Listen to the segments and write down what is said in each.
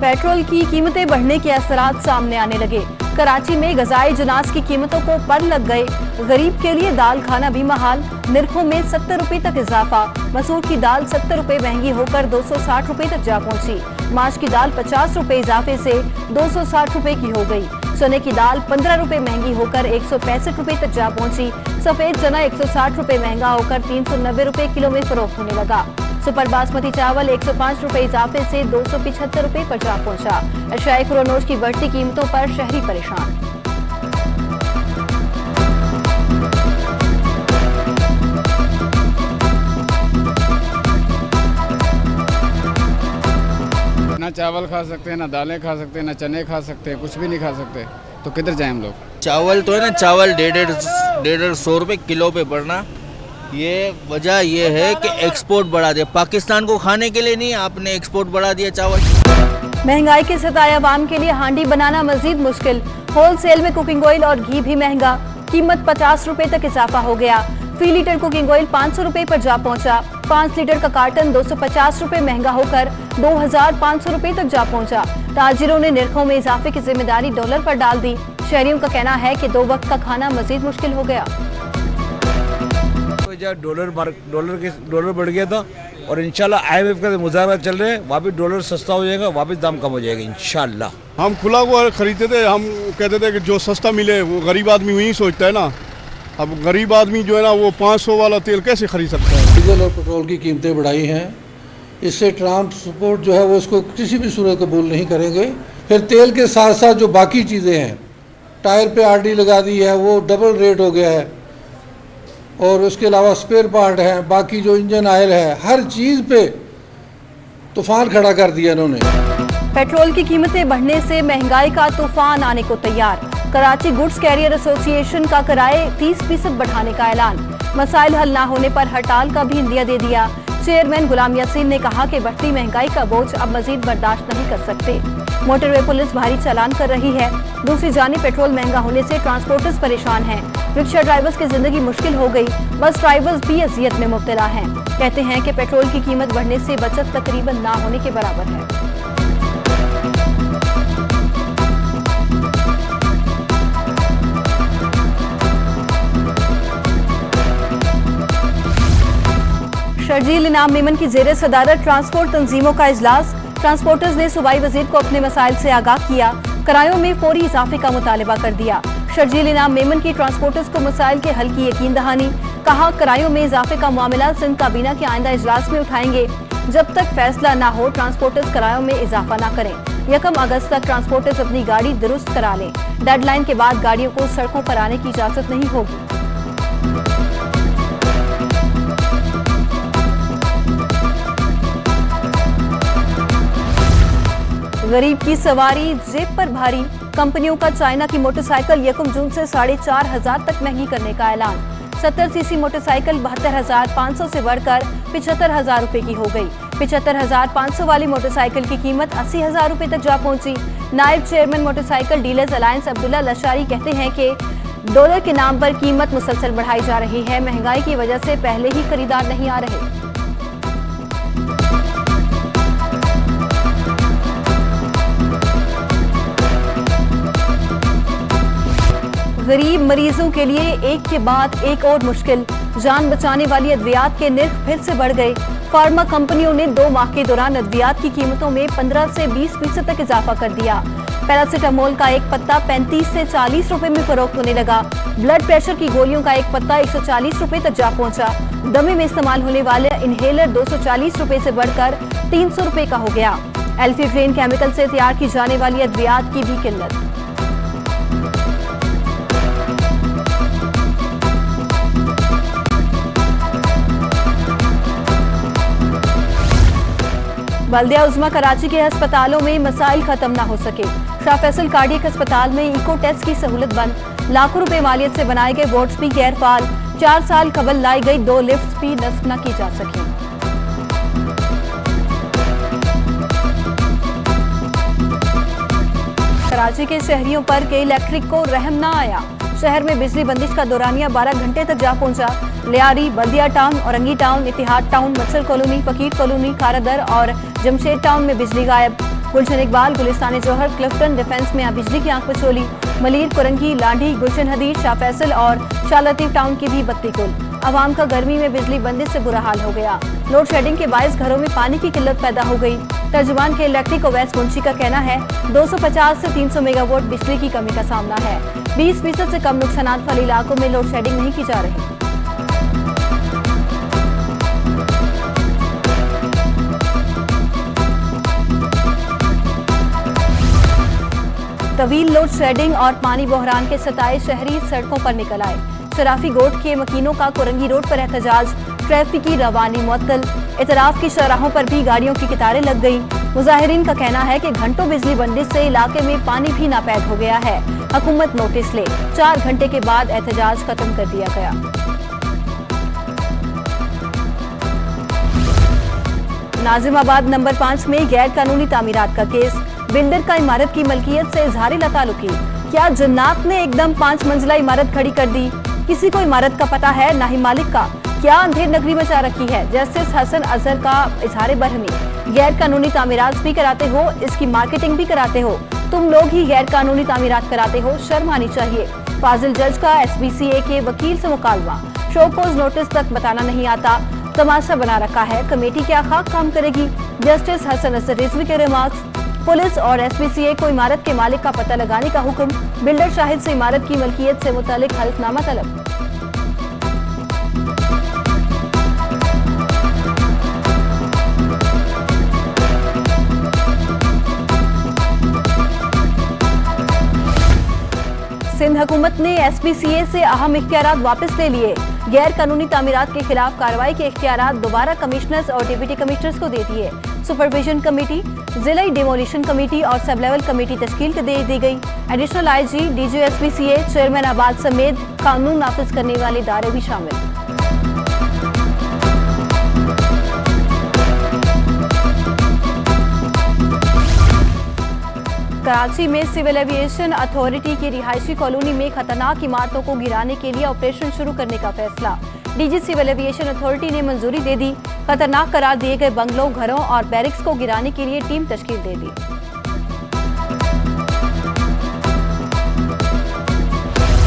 Petrol की कीमतें बढ़ने के असरात सामने आने लगे। कराची में गजाए जनाज की कीमतों को पर लग गए। गरीब के लिए दाल खाना भी महाल, निर्खों में 70 रुपए तक इजाफा। मसूर की दाल 70 रुपए महंगी होकर 260 रुपए तक जा पहुंची। माश की दाल 50 रुपए इजाफे से 260 रुपए की हो गई। चने की दाल 15 रुपए महंगी होकर 165 रुपए तक जा पहुंची। सफेद चना 160 रुपए महंगा होकर 390 रुपए किलो में फरोख्त होने लगा। सुपर बासमती चावल 105 रुपए इजाफे से 275 रुपए पर जा पहुंचा। अशाए खुरोनोश की बढ़ती कीमतों पर शहरी परेशान। ना चावल खा सकते हैं, ना दालें खा सकते हैं, ना चने खा सकते हैं, कुछ भी नहीं खा सकते, तो किधर जाएं हम लोग। चावल तो है ना, चावल 150 रुपए किलो पे बढ़ना, ये वजह ये है कि एक्सपोर्ट बढ़ा दिया। पाकिस्तान को खाने के लिए नहीं, आपने एक्सपोर्ट बढ़ा दिया चावल। महंगाई के सताए अवाम के लिए हांडी बनाना मजीद मुश्किल। होलसेल में कुकिंग ऑयल और घी भी महंगा, कीमत 50 रुपए तक इजाफा हो गया। फी लीटर कुकिंग ऑयल 500 रुपए पर जा पहुंचा। 5 लीटर का कार्टन 250 रुपए महंगा होकर 2500 रुपए तक जा पहुंचा। ताजिरों ने निर्खों में इजाफे की जिम्मेदारी डॉलर पर डाल दी। शहरियों का कहना है कि 2 वक्त का खाना मजीद मुश्किल हो गया। डॉलर बढ़ गया था और इंशाल्लाह IMF का मुजाहरा चल रहे हैं, वापस डॉलर सस्ता हो जाएगा, वापस दाम कम हो जाएगा इंशाल्लाह। हम खुला हुआ खरीदते थे, हम कहते थे कि जो सस्ता मिले वो गरीब आदमी वही सोचता है ना। अब गरीब आदमी जो है ना वो 500 वाला तेल कैसे खरीद सकता है। डीजल और पेट्रोल की कीमतें बढ़ाई हैं, इससे ट्रांसपोर्ट जो है वो इसको किसी भी सूरत कबूल नहीं करेंगे। फिर तेल के साथ साथ जो बाकी चीज़ें हैं, टायर पे RD लगा दी है, वो डबल रेट हो गया है, और उसके अलावा स्पेयर पार्ट है, बाकी जो इंजन ऑयल है, हर चीज़ पे तूफान खड़ा कर दिया इन्होंने। पेट्रोल की कीमतें बढ़ने से महंगाई का तूफान आने को तैयार। कराची गुड्स कैरियर एसोसिएशन का किराए 30% बढ़ाने का ऐलान। मसाइल हल ना होने पर हड़ताल का भी इंदिया दे दिया। चेयरमैन गुलाम यासीन ने कहा कि बढ़ती महंगाई का बोझ अब मजीद बर्दाश्त नहीं कर सकते। मोटरवे पुलिस भारी चालान कर रही है। दूसरी जानिब पेट्रोल महंगा होने से ट्रांसपोर्टर्स परेशान हैं। रिक्शा ड्राइवर्स की जिंदगी मुश्किल हो गई। बस ड्राइवर्स भी अजियत में मुब्तला हैं। कहते हैं कि पेट्रोल की कीमत बढ़ने से बचत तकरीबन ना होने के बराबर है। शर्जील इनाम मेमन की जेर सदारत ट्रांसपोर्ट तंजीमों का इजलास। ट्रांसपोर्टर्स ने सूबाई वजीर को अपने मसाइल से आगाह किया। किरायों में फौरी इजाफे का मुतालबा कर दिया। शर्जील इनाम मेमन की ट्रांसपोर्टर्स को मसाइल के हल की यकीन दहानी। कहा किरायों में इजाफे का मामला सिंध काबीना के आइंदा इजलास में उठाएंगे। जब तक फैसला ना हो ट्रांसपोर्टर्स किरायों में इजाफा ना करें। 1 अगस्त तक ट्रांसपोर्टर्स अपनी गाड़ी दुरुस्त करा लें। डेडलाइन के बाद गाड़ियों को सड़कों पर आने की इजाजत नहीं होगी। गरीब की सवारी जेब पर भारी। कंपनियों का चाइना की मोटरसाइकिल 1 जून से 4500 तक महंगी करने का ऐलान। 70 सीसी मोटरसाइकिल 72,500 से बढ़कर 75,000 रुपए की हो गई। 75,500 वाली मोटरसाइकिल की कीमत 80,000 रुपए तक जा पहुंची। नायब chairman motorcycle dealers alliance Abdullah Lashari कहते हैं कि डॉलर के नाम पर कीमत मुसलसल बढ़ाई जा रही है। महंगाई की वजह से पहले ही खरीदार नहीं आ रहे। गरीब मरीजों के लिए एक के बाद एक और मुश्किल। जान बचाने वाली अद्वियात के निर्ख फिर से बढ़ गए। फार्मा कंपनियों ने 2 माह के दौरान अद्वियात की कीमतों में 15 से 20% तक इजाफा कर दिया। पैरासिटामोल का एक पत्ता 35 से 40 रुपए में फरोख्त होने लगा। ब्लड प्रेशर की गोलियों का एक पत्ता 140 रुपए तक जा पहुंचा। दमे में इस्तेमाल होने वाले इनहेलर 240 रुपए से बढ़कर 300 रुपए का हो गया। एल्फीट्रेन केमिकल से तैयार की जाने वाली अद्वियात की भी किल्लत। बल्दिया उज़्मा कराची के अस्पतालों में मसाइल खत्म ना हो सके। शाह फैसल कार्डियक अस्पताल में इको टेस्ट की सहूलत बंद। लाखों रुपए मालियत से बनाए गए वार्ड्स भी गैर फाल। 4 साल कबल लाई गई 2 लिफ्ट्स भी नस्ब न की जा सकी। कराची के शहरियों पर के इलेक्ट्रिक को रहम ना आया। शहर में बिजली बंदिश का दौरानिया 12 घंटे तक जा पहुंचा। लियारी, बल्दिया टाउन, औरंगी टाउन, इतिहाद टाउन, मच्छर कॉलोनी, फकीर कॉलोनी, खारादर और जमशेद टाउन में बिजली गायब। गुलशन इकबाल, गुलिस्तान जौहर, क्लिफ्टन, डिफेंस में बिजली की आंख पर चोली। मलीर, कुरंगी, लांढी, गुलशन हदीर, शाह फैसल और शाह लतीफ टाउन की भी बत्ती गुल। आवाम का गर्मी में बिजली बंदिश से बुरा हाल हो गया। लोड शेडिंग के बायस घरों में पानी की किल्लत पैदा हो गई। तर्जुमान के इलेक्ट्रिक ओवैस मुंशी का कहना है 250 से 300 मेगावाट बिजली की कमी का सामना है। 20% से कम नुकसानात वाले इलाकों में लोड शेडिंग नहीं की जा रही। तवील लोड शेडिंग और पानी बहरान के सताए शहरी सड़कों पर निकल आए। शराफी गोट के मकीनों का कुरंगी रोड पर एहतजाज, ट्रैफिक की रवानी मुअत्तल। इतराफ की शराहों पर भी गाड़ियों की कतारें लग गई। मुजाहिरीन का कहना है कि घंटों बिजली बंदिश से इलाके में पानी भी नापैद हो गया है। हुकूमत नोटिस ले। 4 घंटे के बाद एहतजाज खत्म कर दिया गया। नाजिमाबाद नंबर 5 में गैर कानूनी तामीरात का केस। बिल्डर का इमारत की मलकियत से इजहार लातालुकी। क्या जन्नात ने एकदम 5 मंजिला इमारत खड़ी कर दी? किसी को इमारत का पता है, ना ही मालिक का। क्या अंधेर नगरी मचा रखी है? जस्टिस हसन अजहर का इजहार बरहमी। गैर कानूनी तामीरात भी कराते हो, इसकी मार्केटिंग भी कराते हो। तुम लोग ही गैर कानूनी तामीरात कराते हो, शर्म आनी चाहिए। फाजिल जज का SBCA के वकील से मुकालमा। शोकोज नोटिस तक बताना नहीं आता, तमाशा बना रखा है। कमेटी क्या खाक काम करेगी? जस्टिस हसन अजहर रिजवी के रिमार्क्स। पुलिस और SBCA को इमारत के मालिक का पता लगाने का हुक्म। बिल्डर शाहिद से इमारत की मलकियत से मुतालिक हल्फनामा तलब। सिंध हुकूमत ने SBCA से अहम इख्तियारात वापस ले लिए। गैर कानूनी तामीरात के खिलाफ कार्रवाई के इख्तियारात दोबारा कमिश्नर्स और डिप्टी कमिश्नर्स को दे दिए। सुपरविजन कमेटी, जिला डिमोलिशन कमेटी और सब लेवल कमेटी तश्कील दे दी गई। Additional IG, DG SBCA, chairman आबाद समेत कानून नाफिज करने वाले इदारे भी शामिल। कराची में सिविल एविएशन अथॉरिटी की रिहायशी कॉलोनी में खतरनाक इमारतों को गिराने के लिए ऑपरेशन शुरू करने का फैसला। DG सिविल एविएशन अथॉरिटी ने मंजूरी दे दी। खतरनाक करार दिए गए बंगलों, घरों और बैरिक्स को गिराने के लिए टीम तश्कील दे दी।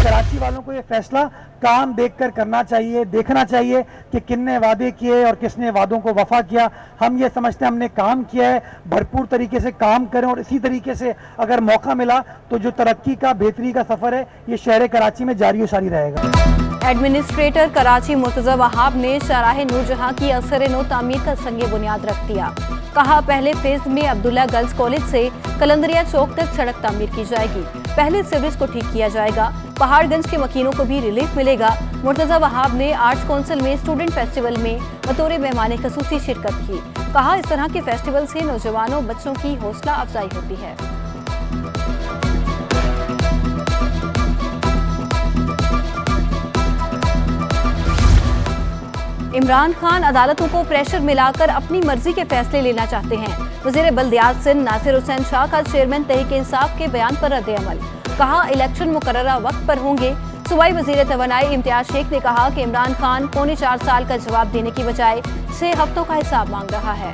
कराची वालों को ये फैसला काम देखकर करना चाहिए, देखना चाहिए कि किसने वादे किए और किसने वादों को वफा किया। हम ये समझते हैं हमने काम किया है, भरपूर तरीके से काम करें और इसी तरीके से अगर मौका मिला तो जो तरक्की का बेहतरी का सफर है ये शहर कराची में जारी सारी रहेगा। एडमिनिस्ट्रेटर कराची मुर्तजा वहाब ने शाहराह नूरजहां की असर नो तामीर का संगे बुनियाद रख दिया। कहा पहले फेज में अब्दुल्ला गर्ल्स कॉलेज से कलंदरिया चौक तक सड़क तामीर की जाएगी। पहले सीवरेज को ठीक किया जाएगा। पहाड़गंज के मकीनों को भी रिलीफ मिलेगा। मुर्तजा वहाब ने आर्ट्स काउंसिल में स्टूडेंट फेस्टिवल में बतौर मेहमान खसूसी शिरकत की। कहा इस तरह के फेस्टिवल से नौजवानों बच्चों की हौसला अफजाई होती है। इमरान खान अदालतों को प्रेशर मिलाकर अपनी मर्जी के फैसले लेना चाहते हैं। वज़ीर बल्दियात सिंध नासिर हुसैन शाह का चेयरमैन तहरीक इंसाफ के बयान पर रद्द-ए-अमल। कहा इलेक्शन मुकर्ररा वक्त पर होंगे। सूबाई वज़ीर तवानाई इम्तियाज शेख ने कहा कि इमरान खान 4.25 साल का जवाब देने की बजाय 6 हफ्तों का हिसाब मांग रहा है।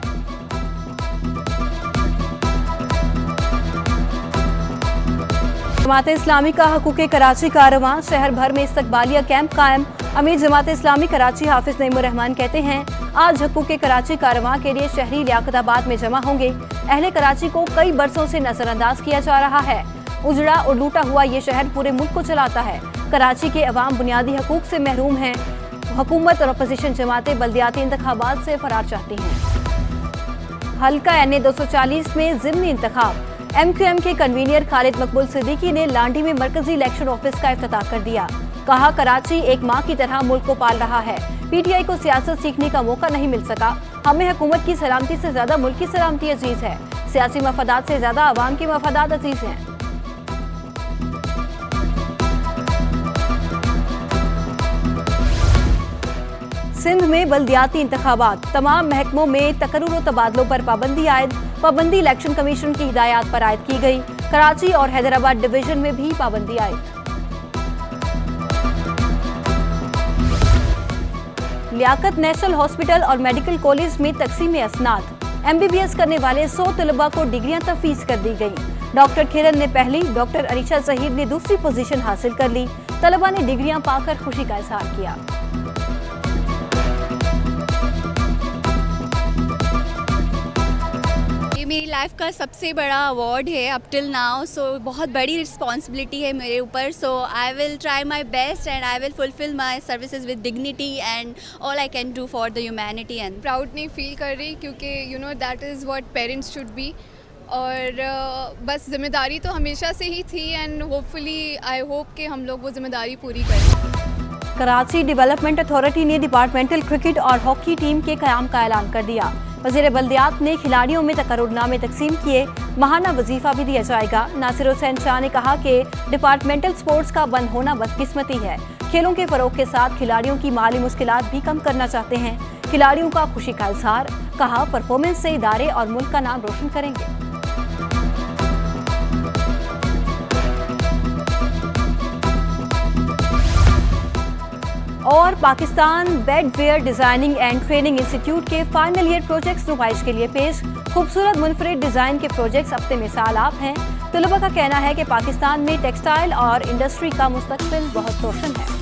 जमात इस्लामी का हकूक़े कराची कारवां, शहर भर में इस्तकबालिया कैंप कायम। अमीर जमात इस्लामी कराची हाफिज नईमुर रहमान कहते हैं आज हकूक़े कराची कारवां के लिए शहरी लियाकताबाद में जमा होंगे। अहले कराची को कई बरसों से नजरअंदाज किया जा रहा है। उजड़ा और लूटा हुआ ये शहर पूरे मुल्क को चलाता है। कराची के अवाम बुनियादी हकूक से महरूम हैं। हुकूमत और अपोजिशन जमातें बल्दियाती इंतखाबात से फरार चाहती हैं। हल्का NA 240 में ज़िमनी इंतखाब। MQM के कन्वीनियर खालिद मकबूल सिद्दीकी ने लांढी में मरकजी इलेक्शन ऑफिस का इफ्तिताह कर दिया। कहा कराची एक माँ की तरह मुल्क को पाल रहा है। PTI को सियासत सीखने का मौका नहीं मिल सका। हमें हुकूमत की सलामती से ज्यादा मुल्क की सलामती अजीज है। सियासी मफादात से ज्यादा आवाम के मफादात अजीज हैं। सिंध में बल्दियाती इंतखाबात, तमाम महकमों में तकर्रुर व तबादलों पर पाबंदी आयद। पाबंदी इलेक्शन कमीशन की हिदायत पर आयद की गई। कराची और हैदराबाद डिवीजन में भी पाबंदी आयद। लियाकत नेशनल हॉस्पिटल और मेडिकल कॉलेज में तकसीम असनाद। MBBS करने वाले 100 तलबा को डिग्रियां तफवीज कर दी गई। डॉक्टर किरण ने पहली, डॉक्टर अनीशा सहीद ने दूसरी पोजीशन हासिल कर ली। तलबा ने डिग्रियां पाकर खुशी का इजहार किया। ये मेरी लाइफ का सबसे बड़ा अवार्ड है अप टिल नाउ, सो बहुत बड़ी रिस्पॉन्सिबिलिटी है मेरे ऊपर। So I will try my best and I will fulfil my services with dignity and all I can do for the humanity. And proud नहीं फील कर रही क्योंकि you know that is what parents should be. और बस जिम्मेदारी तो हमेशा से ही थी एंड होपफुली आई होप कि हम लोग वो जिम्मेदारी पूरी करें। कराची डेवलपमेंट अथॉरिटी ने डिपार्टमेंटल क्रिकेट और हॉकी टीम के क़याम का ऐलान कर दिया। वज़ीर बल्दियात ने खिलाड़ियों में तकर्रुरनामे तकसीम किए, माहाना वजीफा भी दिया जाएगा। नासिर हुसैन शाह ने कहा कि डिपार्टमेंटल स्पोर्ट्स का बंद होना बदकिस्मती है। खेलों के फ़रोग के साथ खिलाड़ियों की माली मुश्किलात भी कम करना चाहते हैं। खिलाड़ियों का खुशी का इजहार, कहा परफॉर्मेंस से इदारे और मुल्क का नाम रोशन करेंगे। और Pakistan bedwear designing and training institute के फाइनल ईयर प्रोजेक्ट्स नुमाइश के लिए पेश। खूबसूरत मुनफरिद डिज़ाइन के प्रोजेक्ट्स अब से मिसाल आप हैं। तलबा का कहना है कि पाकिस्तान में टेक्सटाइल और इंडस्ट्री का मुस्तकबिल बहुत रोशन है।